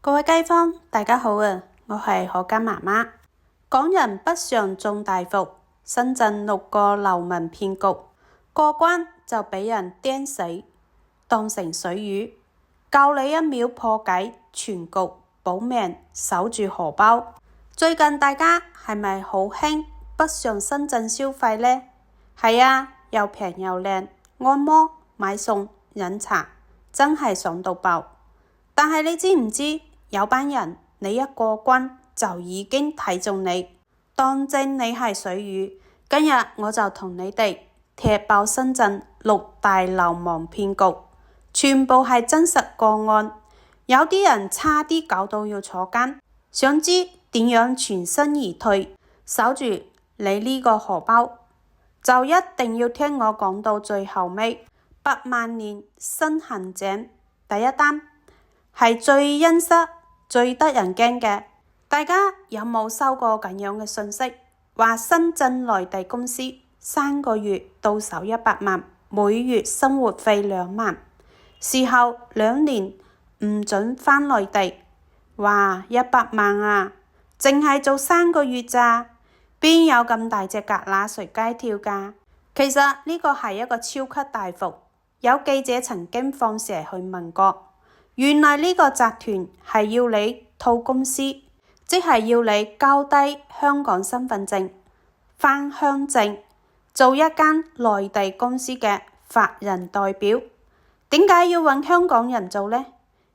各位街坊，大家好啊！我係可嘉媽媽。港人北上中大伏，深圳6個流民騙局，過關就俾人釘死，當成水魚。教你1秒破解全局，保命守住荷包。最近大家係咪好興北上深圳消費呢？係啊，又平又靚，按摩、買餸、飲茶，真係爽到爆。但係你知唔知有班人你一過關就已經睇中你，當正你係水魚。今日我就同你哋踢爆深圳6大流氓騙局，全部係真實個案。有啲人差啲搞到要坐監。想知點樣全身而退，守住你呢個荷包，就一定要聽我講到最後尾。8萬年新陷阱，第一單係最陰濕、最得人驚嘅。大家有冇收過咁樣嘅信息？話深圳內地公司3個月到手100萬，每月生活費2萬，事後2年唔准返內地。哇，100萬啊，淨係做3個月咋？邊有咁大隻蛤乸隨街跳㗎？其實呢個係一個超級大伏。有記者曾經放蛇去問過，原來呢個集團係要你套公司，即係要你交低香港身份證、返鄉證，做一間內地公司嘅法人代表。點解要揾香港人做呢？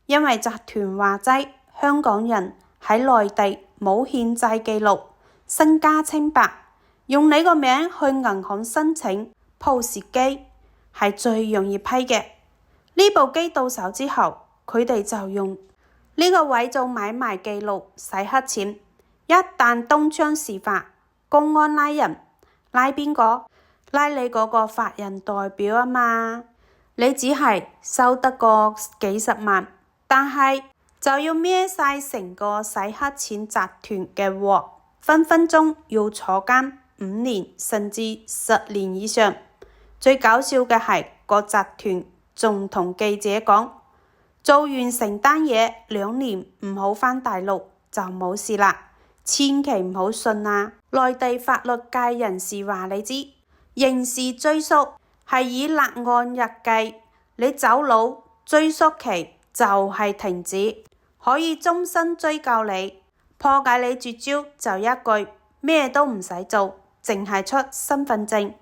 因為集團話齋，香港人喺內地冇欠債記錄，身家清白，用你個名去銀行申請 POS 機係最容易批嘅。呢部機到手之後，佢哋就用呢個位做買賣記錄洗黑錢。一旦東窗事發，公安拉人，拉邊個？拉你嗰個法人代表啊嘛。你只係收得個幾十萬，但係就要孭晒成個洗黑錢集團嘅鑊，分分鐘要坐監5年甚至10年以上。最搞笑嘅係個集團仲同記者講，做完成單嘢2年唔好返大陸就冇事啦，千祈唔好信啊！內地法律界人士話你知，刑事追訴係以立案日計，你走佬追訴期就係停止，可以終身追究你。破解你絕招就一句，咩都唔使做，淨係出身份證、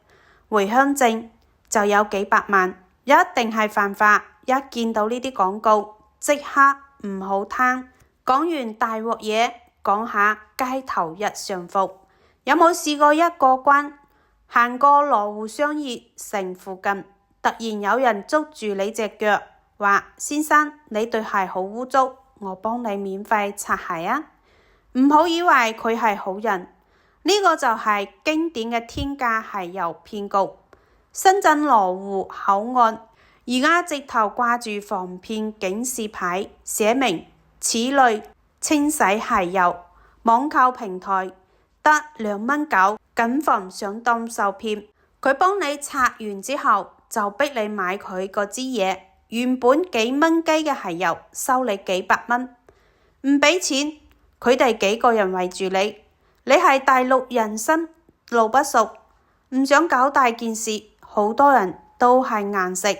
回鄉證就有幾百萬，一定係犯法。一見到呢啲廣告，即刻唔好貪。講完大鑊嘢，講下街頭日常服。有冇試過一過關，行過羅湖商業城附近，突然有人捉住你隻腳，話先生，你對鞋好污糟，我幫你免費擦鞋啊！唔好以為佢係好人，呢個就係經典嘅天價鞋油騙局。深圳羅湖口岸而家直頭掛住防騙警示牌，寫明此類清洗鞋油，網購平台得2.9蚊，謹防上當受騙。佢幫你擦完之後，就逼你買佢嗰支嘢，原本幾蚊雞嘅鞋油，收你幾百蚊，唔俾錢，佢哋幾個人圍住你，你係大陸人生路不熟，唔想搞大件事，好多人都係硬食。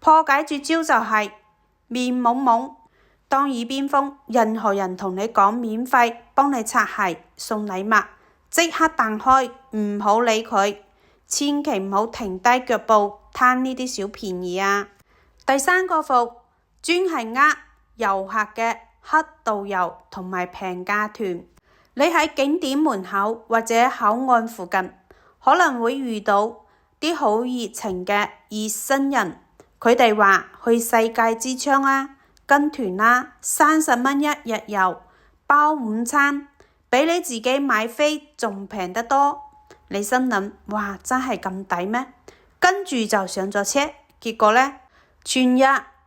破解絕招就係面懵懵，當耳邊風，任何人同你講免費幫你擦鞋送禮物，即刻彈開，唔好理佢，千祈唔好停低腳步貪呢啲小便宜啊！第3個伏，專係遊客嘅黑導遊同埋平價團。你喺景點門口或者口岸附近，可能會遇到啲好熱情嘅熱心人，佢哋話去世界之窗啊，跟團啦，30蚊1日遊，包午餐，比你自己買飛仲平得多。你心諗，哇，真係咁抵咩？跟住就上咗車，結果呢，全日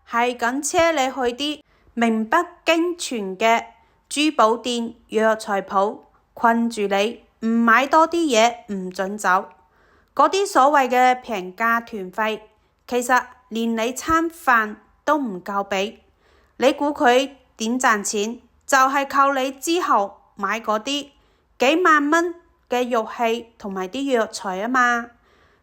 係咁車你去啲名不經傳嘅珠寶店、藥材鋪，困住你，唔買多啲嘢唔准走。嗰啲所謂嘅平價團費，其實連你餐飯都唔夠俾。你估佢點賺錢，就係靠你之後買嗰啲幾萬蚊嘅玉器同埋啲藥材啊嘛。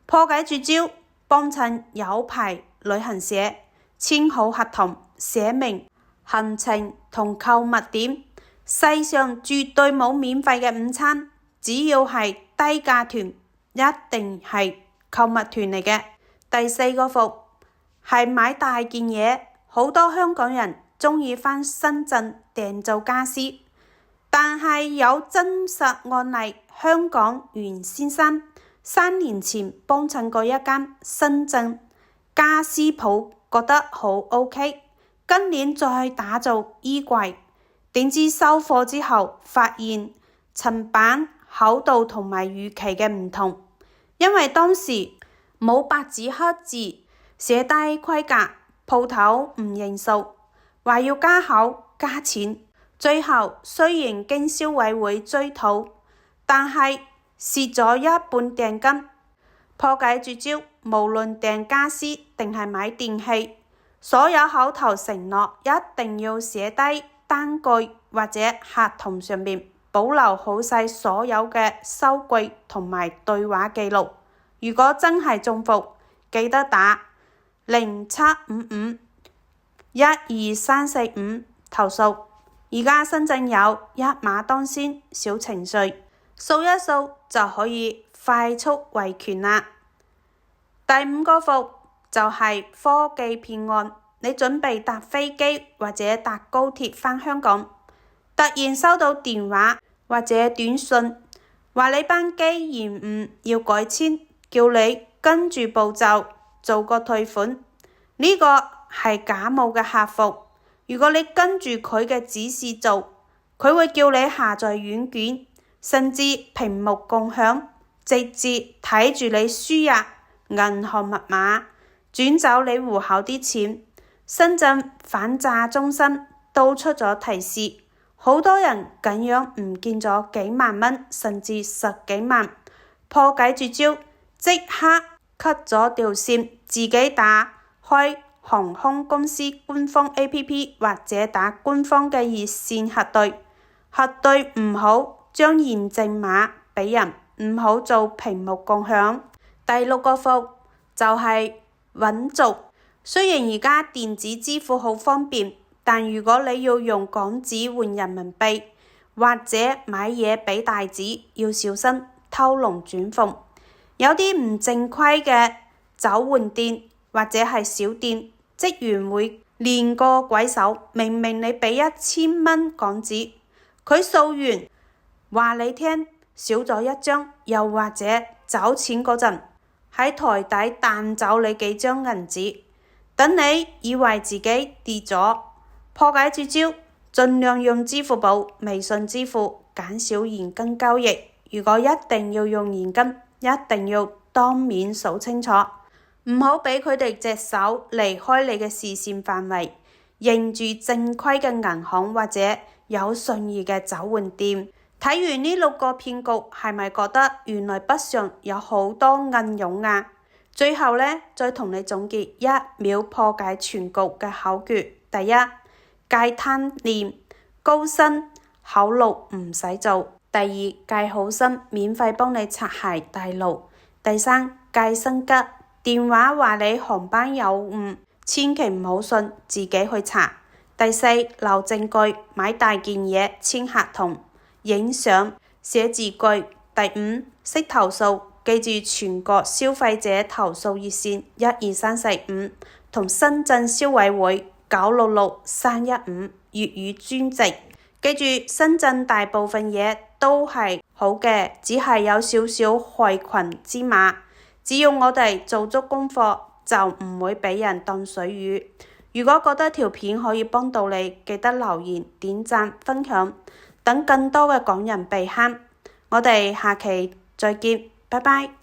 破解絕招，幫襯有牌旅行社，簽好合同，寫明行程同購物點。世上絕對冇免費嘅午餐，只要係低價團，一定係購物團嚟嘅。第四個伏係買大件嘢，好多香港人鍾意返深圳訂做家私，但係有真實案例，香港袁先生3年前幫襯過一間深圳家私鋪，覺得好 OK， 今年再打造衣櫃，點知收貨之後發現層板厚度同埋預期嘅唔同，因為當時冇白紙黑字寫低規格，鋪頭唔認數，話要加厚加錢，最後雖然經消委會追討，但係蝕咗一半訂金。破解絕招，無論訂家私定係買電器，所有口頭承諾一定要寫低單據或者合同上面保留好晒所有嘅收據同埋對話記錄。如果真係中伏，記得打0755123445投訴。而家深圳有一馬當先小程序，掃一掃就可以快速維權啦。第5個伏就係科技騙案。你準備搭飛機或者搭高鐵返香港，突然收到電話或者短信，話你班機延誤要改簽，叫你跟住步驟做個退款。呢個係假冒嘅客服，如果你跟住佢嘅指示做，佢會叫你下載軟件，甚至屏幕共享，直接睇住你輸入銀行密碼，轉走你戶口啲錢。深圳反詐中心都出咗提示，好多人咁樣唔見咗幾萬蚊，甚至10幾萬。破解絕招，即刻 cut 咗條線，自己打開航空公司官方 APP 或者打官方嘅熱線核對，核對唔好將驗證碼俾人，唔好做屏幕共享。第6個伏就係穩做。雖然而家電子支付好方便，但如果你要用港紙換人民幣，或者買嘢俾大紙，要小心偷龍轉鳳。有啲唔正規嘅找換店或者係小店，職員會練個鬼手，明明你俾1000蚊港紙，佢掃完話你聽少咗1張，又或者找錢嗰陣喺台底彈走你幾張銀紙，等你以為自己跌咗。破解絕招，盡量用支付寶、微信支付，減少現金交易。如果一定要用現金，一定要當面數清楚，唔好俾佢哋隻手離開你嘅視線範圍。認住正規嘅銀行或者有信譽嘅找換店。睇完呢6個騙局，係咪覺得原來北上有好多暗湧啊？最後呢，再同你總結1秒破解全局嘅口訣：第一，戒貪念，高薪考路唔使做；第二，戒好心，免費幫你擦鞋帶路；第三，戒心急，電話話你航班有誤，千祈唔好信，自己去查；第四，留證據，買大件嘢簽合同、影相、寫字據；第五，識投訴。記住全國消費者投訴熱線12345同深圳消委會966315粵語專籍。記住深圳大部分嘢都係好嘅，只係有少少害群之馬。只要我哋做足功課，就唔會俾人當水魚。如果覺得條片可以幫到你，記得留言、點讚、分享，等更多嘅港人被坑。我哋下期再見。拜拜。